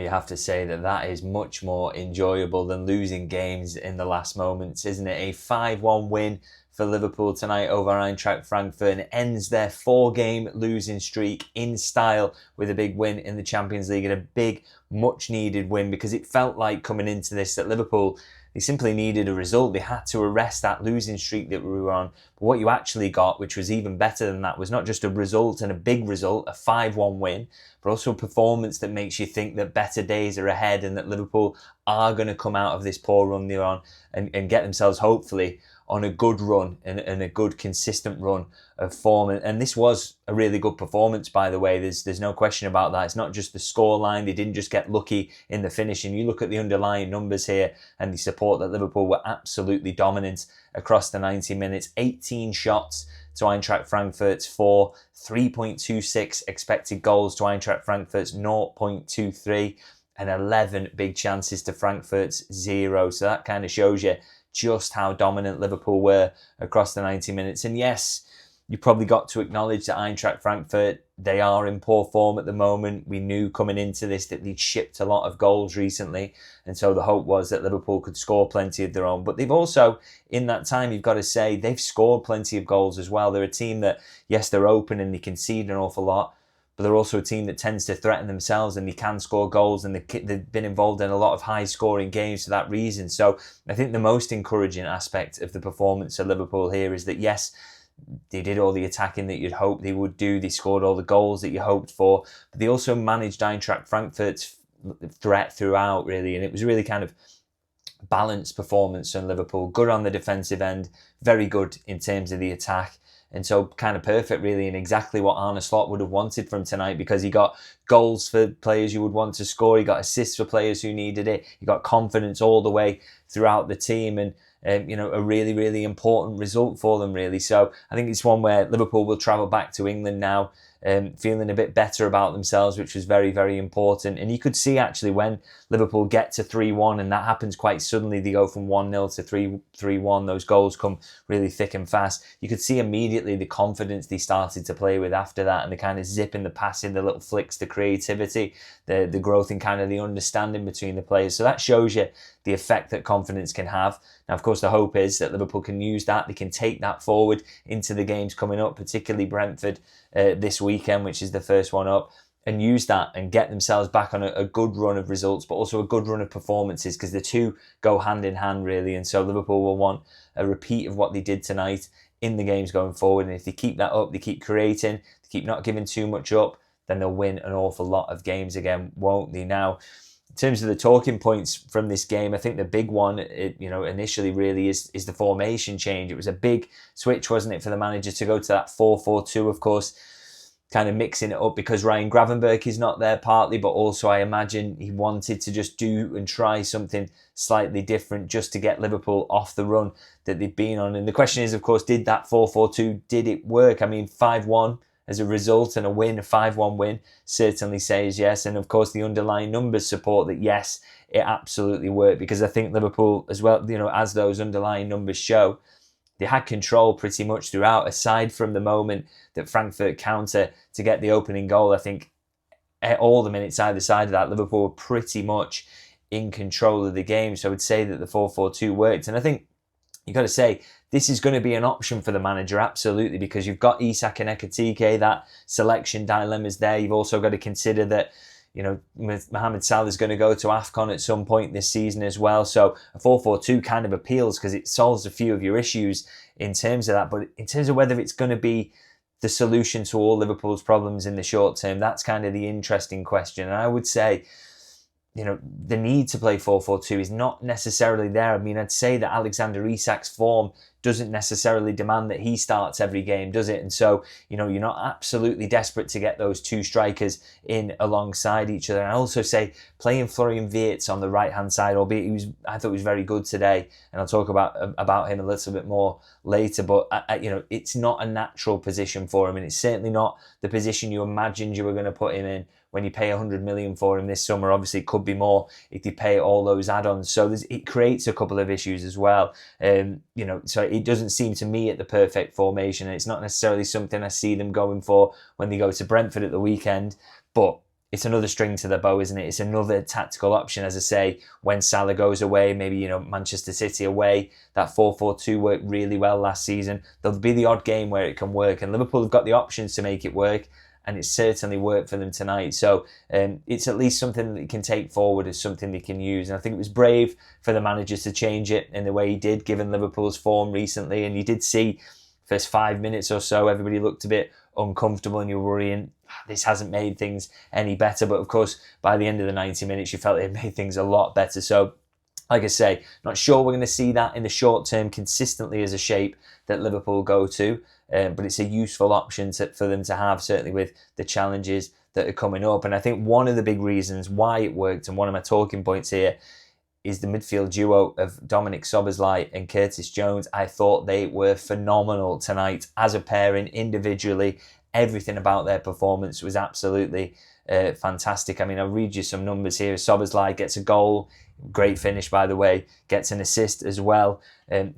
you have to say that that is much more enjoyable than losing games in the last moments, isn't it? A 5-1 win for Liverpool tonight over Eintracht Frankfurt, and it ends their 4-game losing streak in style with a big win in the Champions League, and a big, much-needed win, because it felt like coming into this that Liverpool, they simply needed a result. They had to arrest that losing streak that we were on. But what you actually got, which was even better than that, was not just a result, and a big result, a 5-1 win, but also a performance that makes you think that better days are ahead and that Liverpool are going to come out of this poor run they're on and get themselves, hopefully, on a good run and a good consistent run of form. And this was a really good performance, by the way. There's no question about that. It's not just the scoreline. They didn't just get lucky in the finish. And you look at the underlying numbers here and the support that Liverpool were absolutely dominant across the 90 minutes. 18 shots to Eintracht Frankfurt's 4, 3.26 expected goals to Eintracht Frankfurt's 0.23, and 11 big chances to Frankfurt's 0. So that kind of shows you just how dominant Liverpool were across the 90 minutes. And yes, you probably got to acknowledge that Eintracht Frankfurt, they are in poor form at the moment. We knew coming into this that they'd shipped a lot of goals recently, and so the hope was that Liverpool could score plenty of their own. But they've also, in that time, you've got to say, they've scored plenty of goals as well. They're a team that, yes, they're open and they concede an awful lot, but they're also a team that tends to threaten themselves, and they can score goals, and they've been involved in a lot of high-scoring games for that reason. So I think the most encouraging aspect of the performance of Liverpool here is that, yes, they did all the attacking that you'd hope they would do. They scored all the goals that you hoped for, but they also managed Eintracht Frankfurt's threat throughout, really, and it was really kind of balanced performance from Liverpool. Good on the defensive end, very good in terms of the attack. And so kind of perfect, really, and exactly what Arne Slot would have wanted from tonight, because he got goals for players you would want to score. He got assists for players who needed it. He got confidence all the way throughout the team, and a really, really important result for them, really. So I think it's one where Liverpool will travel back to England now, feeling a bit better about themselves, which was very, very important. And you could see, actually, when Liverpool get to 3-1, and that happens quite suddenly, they go from 1-0 to 3-1, those goals come really thick and fast. You could see immediately the confidence they started to play with after that, and the kind of zip in the passing, the little flicks, the creativity, the growth in kind of the understanding between the players. So that shows you the effect that confidence can have. Now, of course, the hope is that Liverpool can use that. They can take that forward into the games coming up, particularly Brentford this weekend, which is the first one up, and use that and get themselves back on a good run of results, but also a good run of performances, because the two go hand in hand, really. And so Liverpool will want a repeat of what they did tonight in the games going forward. And if they keep that up, they keep creating, they keep not giving too much up, then they'll win an awful lot of games again, won't they? Now, in terms of the talking points from this game, I think the big one, initially really is the formation change. It was a big switch, wasn't it, for the manager to go to that 4-4-2, of course, kind of mixing it up because Ryan Gravenberch is not there partly, but also I imagine he wanted to just do and try something slightly different just to get Liverpool off the run that they'd been on. And the question is, of course, did that 4-4-2, did it work? I mean, 5-1 as a result, and a 5-1 win, certainly says yes. And of course, the underlying numbers support that, yes, it absolutely worked, because I think Liverpool as well, as those underlying numbers show, they had control pretty much throughout, aside from the moment that Frankfurt counter to get the opening goal. I think all the minutes either side of that, Liverpool were pretty much in control of the game. So I would say that the 4-4-2 worked. And I think you've got to say, this is going to be an option for the manager, absolutely, because you've got Isak and Ekitike, that selection dilemma's there. You've also got to consider that, Mohamed Salah is going to go to AFCON at some point this season as well. So a 4-4-2 kind of appeals because it solves a few of your issues in terms of that. But in terms of whether it's going to be the solution to all Liverpool's problems in the short term, that's kind of the interesting question. And I would say, the need to play 4-4-2 is not necessarily there. I mean, I'd say that Alexander Isak's form doesn't necessarily demand that he starts every game, does it? And so, you're not absolutely desperate to get those two strikers in alongside each other. And I also say playing Florian Wirtz on the right-hand side, albeit I thought he was very good today, and I'll talk about him a little bit more later, but, it's not a natural position for him, and it's certainly not the position you imagined you were going to put him in when you pay 100 million for him this summer. Obviously, it could be more if you pay all those add-ons. So it creates a couple of issues as well. So it doesn't seem to me at the perfect formation. And it's not necessarily something I see them going for when they go to Brentford at the weekend. But it's another string to the bow, isn't it? It's another tactical option, as I say, when Salah goes away, maybe, Manchester City away, that 4-4-2 worked really well last season. There'll be the odd game where it can work, and Liverpool have got the options to make it work, and it certainly worked for them tonight. So it's at least something that they can take forward as something they can use. And I think it was brave for the manager to change it in the way he did, given Liverpool's form recently. And you did see, first 5 minutes or so, everybody looked a bit uncomfortable and you're worrying, this hasn't made things any better. But of course, by the end of the 90 minutes, you felt it made things a lot better. So, like I say, not sure we're going to see that in the short term consistently as a shape that Liverpool go to. But it's a useful option for them to have, certainly with the challenges that are coming up. And I think one of the big reasons why it worked, and one of my talking points here, is the midfield duo of Dominik Szoboszlai and Curtis Jones. I thought they were phenomenal tonight as a pairing, individually. Everything about their performance was absolutely fantastic. I mean, I'll read you some numbers here. Szoboszlai gets a goal. Great finish, by the way. Gets an assist as well.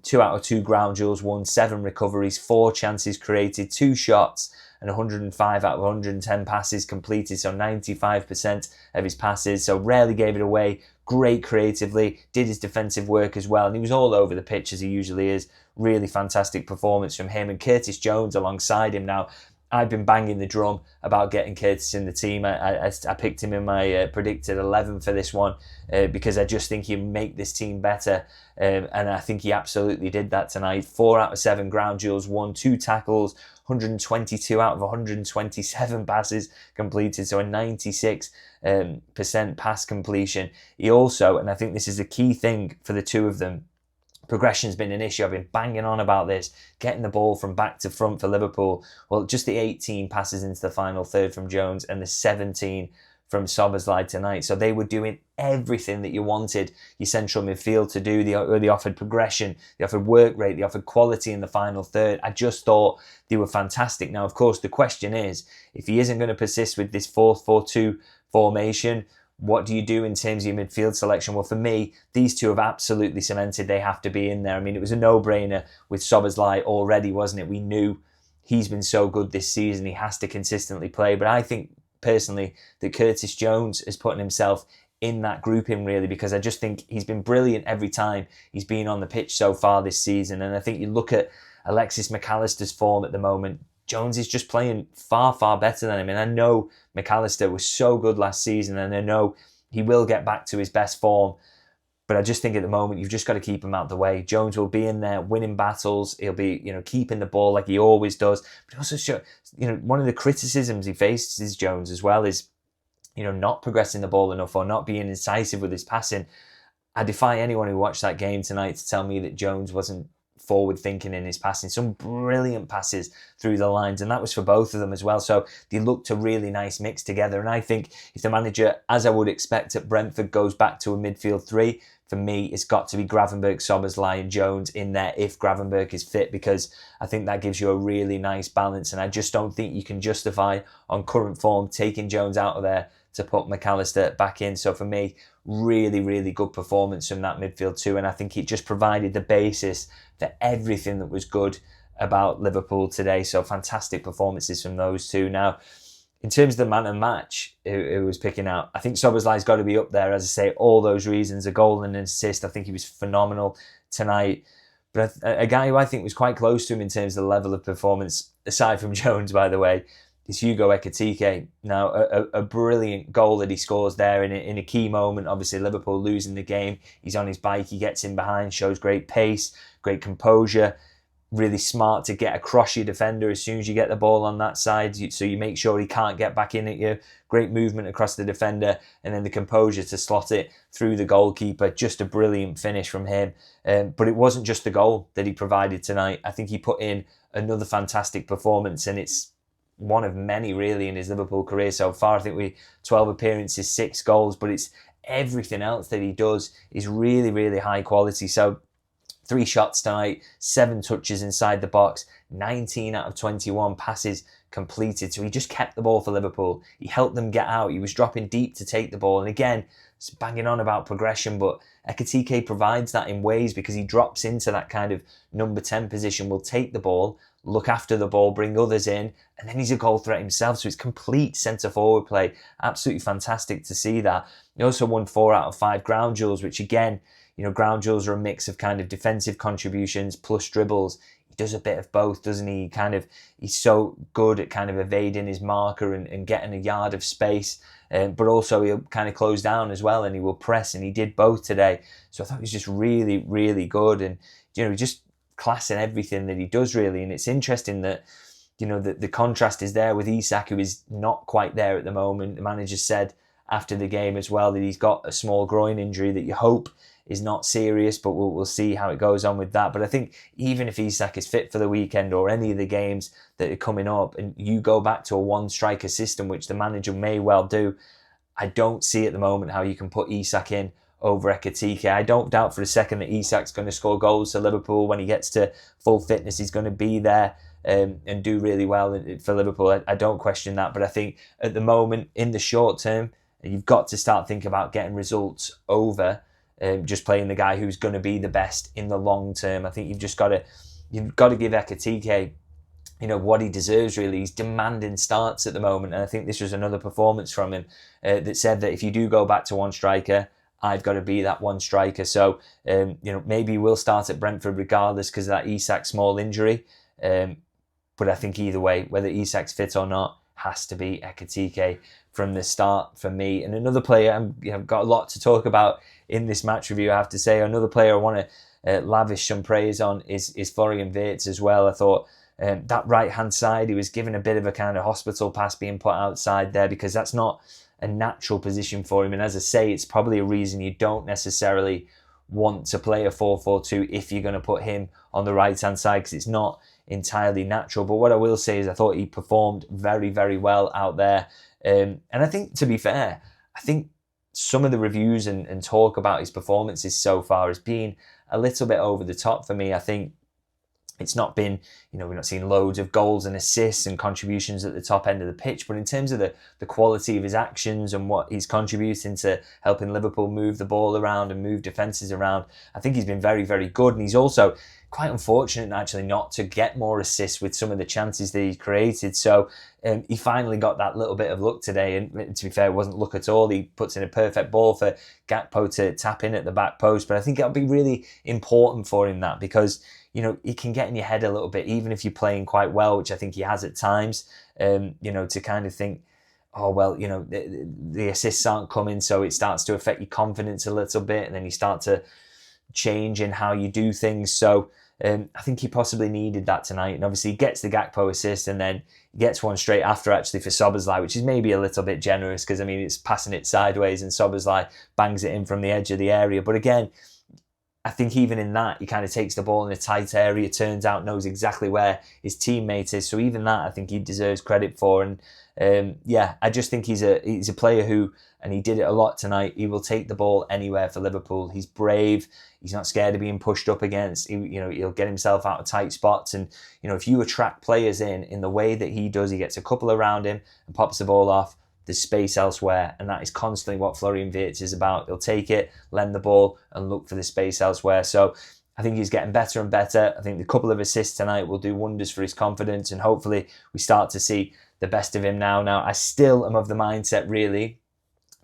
2 out of 2 ground duels won, 7 recoveries, 4 chances created, 2 shots, and 105 out of 110 passes completed. So 95% of his passes. So rarely gave it away. Great creatively. Did his defensive work as well. And he was all over the pitch as he usually is. Really fantastic performance from him. And Curtis Jones alongside him now. I've been banging the drum about getting Curtis in the team. I picked him in my predicted 11 for this one because I just think he'll make this team better. And I think he absolutely did that tonight. 4 out of 7 ground duels won, 2 tackles, 122 out of 127 passes completed. So a 96% pass completion. He also, and I think this is a key thing for the two of them, progression's been an issue. I've been banging on about this, getting the ball from back to front for Liverpool. Well, just the 18 passes into the final third from Jones and the 17 from Szoboszlai tonight. So they were doing everything that you wanted your central midfield to do. They offered progression, they offered work rate, they offered quality in the final third. I just thought they were fantastic. Now, of course, the question is, if he isn't going to persist with this 4-4-2 formation, what do you do in terms of your midfield selection? Well, for me, these two have absolutely cemented they have to be in there. I mean, it was a no-brainer with Szoboszlai already, wasn't it? We knew he's been so good this season, he has to consistently play. But I think, personally, that Curtis Jones is putting himself in that grouping, really, because I just think he's been brilliant every time he's been on the pitch so far this season. And I think you look at Alexis Mac Allister's form at the moment, Jones is just playing far, far better than him. And I know Mac Allister was so good last season, and I know he will get back to his best form. But I just think at the moment, you've just got to keep him out the way. Jones will be in there winning battles. He'll be, keeping the ball like he always does. But also, one of the criticisms he faces Jones as well is, not progressing the ball enough or not being incisive with his passing. I defy anyone who watched that game tonight to tell me that Jones wasn't forward thinking in his passing. Some brilliant passes through the lines, and that was for both of them as well. So they looked a really nice mix together. And I think if the manager, as I would expect at Brentford, goes back to a midfield 3, for me, it's got to be Gravenberch, Szoboszlai and Jones in there if Gravenberch is fit, because I think that gives you a really nice balance. And I just don't think you can justify on current form taking Jones out of there to put Mac Allister back in. So for me, really, really good performance from that midfield 2. And I think it just provided the basis for everything that was good about Liverpool today. So fantastic performances from those two. Now, in terms of the man of the match who was picking out, I think Szoboszlai's got to be up there. As I say, all those reasons, a goal and an assist. I think he was phenomenal tonight. But a guy who I think was quite close to him in terms of the level of performance, aside from Jones, by the way, is Hugo Ekitike. Now, a brilliant goal that he scores there in a key moment. Obviously, Liverpool losing the game. He's on his bike. He gets in behind, shows great pace, great composure. Really smart to get across your defender as soon as you get the ball on that side. So you make sure he can't get back in at you. Great movement across the defender. And then the composure to slot it through the goalkeeper. Just a brilliant finish from him. But it wasn't just the goal that he provided tonight. I think he put in another fantastic performance. And it's one of many really in his Liverpool career so far. I think 12 appearances, 6 goals, but it's everything else that he does is really, really high quality. So 3 shots tonight, 7 touches inside the box, 19 out of 21 passes completed. So he just kept the ball for Liverpool. He helped them get out. He was dropping deep to take the ball. And again, it's banging on about progression, but Ekitike provides that in ways because he drops into that kind of number 10 position, will take the ball, look after the ball, bring others in, and then he's a goal threat himself. So it's complete centre-forward play. Absolutely fantastic to see that. He also won 4 out of 5 ground duels, which again, ground duels are a mix of kind of defensive contributions plus dribbles. He does a bit of both, doesn't he? He's so good at kind of evading his marker and getting a yard of space. But also he'll kind of close down as well, and he will press, and he did both today. So I thought he was just really, really good, and just class in everything that he does, really. And it's interesting that the contrast is there with Isak, who is not quite there at the moment. The manager said after the game as well that he's got a small groin injury that you hope is not serious, but we'll see how it goes on with that. But I think even if Isak is fit for the weekend or any of the games that are coming up, and you go back to a one-striker system, which the manager may well do, I don't see at the moment how you can put Isak in over Ekitike. I don't doubt for a second that Isak's going to score goals for Liverpool. When he gets to full fitness, he's going to be there and do really well for Liverpool. I don't question that. But I think at the moment, in the short term, you've got to start thinking about getting results over just playing the guy who's going to be the best in the long term. I think you've got to give Ekitike what he deserves, really. He's demanding starts at the moment, and I think this was another performance from him that said that if you do go back to one striker, I've got to be that one striker. So maybe we'll start at Brentford regardless because of that Isak small injury, but I think either way, whether Isak's fit or not, has to be Ekitike from the start for me. And another player, I've got a lot to talk about in this match review, I have to say. Another player I want to lavish some praise on is Florian Wirtz as well. I thought that right-hand side, he was given a bit of a kind of hospital pass being put outside there because that's not a natural position for him. And as I say, it's probably a reason you don't necessarily want to play a 4-4-2 if you're going to put him on the right-hand side because it's not entirely natural. But what I will say is I thought he performed very, very well out there. And I think, to be fair, I think some of the reviews and talk about his performances so far has been a little bit over the top for me. I think it's not been, we're not seeing loads of goals and assists and contributions at the top end of the pitch, but in terms of the quality of his actions and what he's contributing to helping Liverpool move the ball around and move defences around, I think he's been very, very good. And he's also quite unfortunate actually not to get more assists with some of the chances that he created. So he finally got that little bit of luck today, and to be fair, it wasn't luck at all. He puts in a perfect ball for Gakpo to tap in at the back post, but I think it'll be really important for him that because he can get in your head a little bit, even if you're playing quite well, which I think he has at times, to kind of think, oh, well, the assists aren't coming, so it starts to affect your confidence a little bit, and then you start to change in how you do things. So I think he possibly needed that tonight. And obviously he gets the Gakpo assist and then he gets one straight after actually for Szoboszlai, which is maybe a little bit generous because, it's passing it sideways and Szoboszlai bangs it in from the edge of the area. But again, I think even in that, he kind of takes the ball in a tight area, turns out, knows exactly where his teammate is. So even that, I think he deserves credit for. And I just think he's a player who, and he did it a lot tonight, he will take the ball anywhere for Liverpool. He's brave. He's not scared of being pushed up against. He'll get himself out of tight spots. And, if you attract players in the way that he does, he gets a couple around him and pops the ball off, there's space elsewhere, and that is constantly what Florian Wirtz is about. He'll take it, lend the ball, and look for the space elsewhere. So I think he's getting better and better. I think the couple of assists tonight will do wonders for his confidence, and hopefully we start to see the best of him now. Now, I still am of the mindset, really,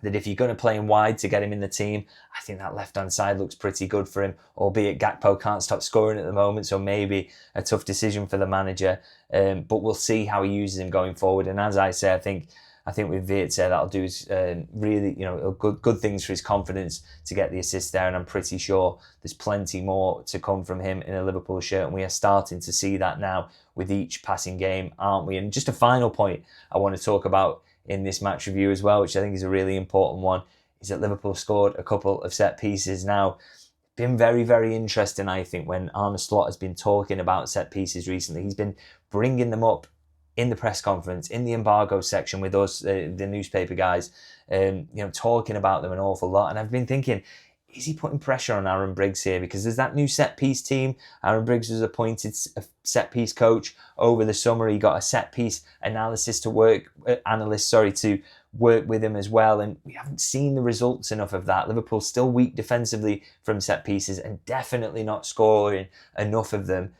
that if you're going to play him wide to get him in the team, I think that left-hand side looks pretty good for him, albeit Gakpo can't stop scoring at the moment, so maybe a tough decision for the manager. But we'll see how he uses him going forward. And as I say, I think with Wirtz that'll do is really, good things for his confidence to get the assist there. And I'm pretty sure there's plenty more to come from him in a Liverpool shirt. And we are starting to see that now with each passing game, aren't we? And just a final point I want to talk about in this match review as well, which I think is a really important one, is that Liverpool scored a couple of set pieces. Now, been very, very interesting, I think, when Arne Slot has been talking about set pieces recently. He's been bringing them up in the press conference, in the embargo section with us, the newspaper guys, talking about them an awful lot. And I've been thinking, is he putting pressure on Aaron Briggs here? Because there's that new set-piece team. Aaron Briggs was appointed a set-piece coach over the summer. He got a set-piece analyst to work with him as well. And we haven't seen the results enough of that. Liverpool's still weak defensively from set-pieces and definitely not scoring enough of them.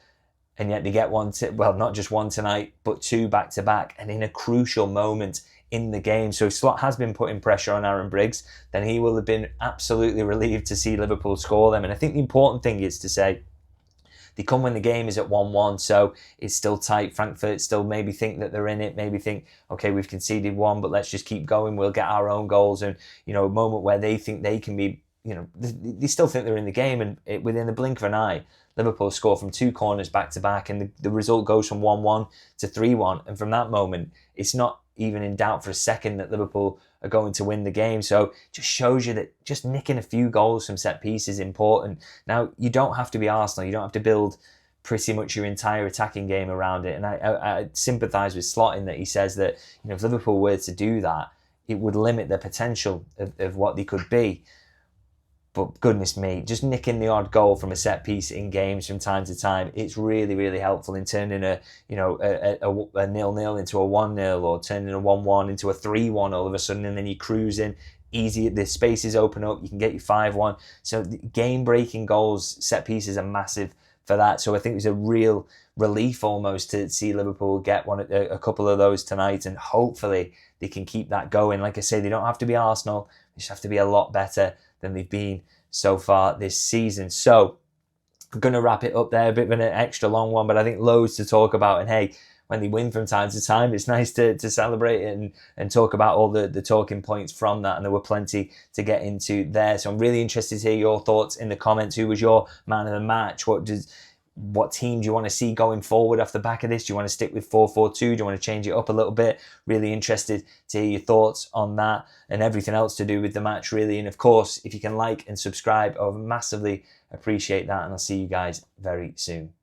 And yet they get not just one tonight, but 2 back-to-back, and in a crucial moment in the game. So if Slot has been putting pressure on Aaron Briggs, then he will have been absolutely relieved to see Liverpool score them. And I think the important thing is to say, they come when the game is at 1-1, so it's still tight. Frankfurt still maybe think that they're in it, maybe think, okay, we've conceded 1, but let's just keep going, we'll get our own goals. And, a moment where they think they can be, they still think they're in the game, and within the blink of an eye, Liverpool score from 2 corners back-to-back, and the result goes from 1-1 to 3-1. And from that moment, it's not even in doubt for a second that Liverpool are going to win the game. So it just shows you that just nicking a few goals from set piece is important. Now, you don't have to be Arsenal. You don't have to build pretty much your entire attacking game around it. And I sympathise with Slot in that he says that if Liverpool were to do that, it would limit the potential of what they could be. But goodness me, just nicking the odd goal from a set piece in games from time to time, it's really, really helpful in turning a 0-0 into a 1-0, or turning a 1-1 into a 3-1 all of a sudden, and then you cruise in easy, the spaces open up, you can get your 5-1. So game-breaking goals, set pieces are massive for that. So I think it was a real relief almost to see Liverpool get a couple of those tonight, and hopefully they can keep that going. Like I say, they don't have to be Arsenal, they just have to be a lot better than they've been so far this season. So I'm going to wrap it up there, a bit of an extra long one, but I think loads to talk about. And hey, when they win from time to time, it's nice to celebrate it and talk about all the talking points from that. And there were plenty to get into there. So I'm really interested to hear your thoughts in the comments. Who was your man of the match? What team do you want to see going forward off the back of this? Do you want to stick with 4-4-2? Do you want to change it up a little bit? Really interested to hear your thoughts on that and everything else to do with the match, really. And of course, if you can like and subscribe, I would massively appreciate that. And I'll see you guys very soon.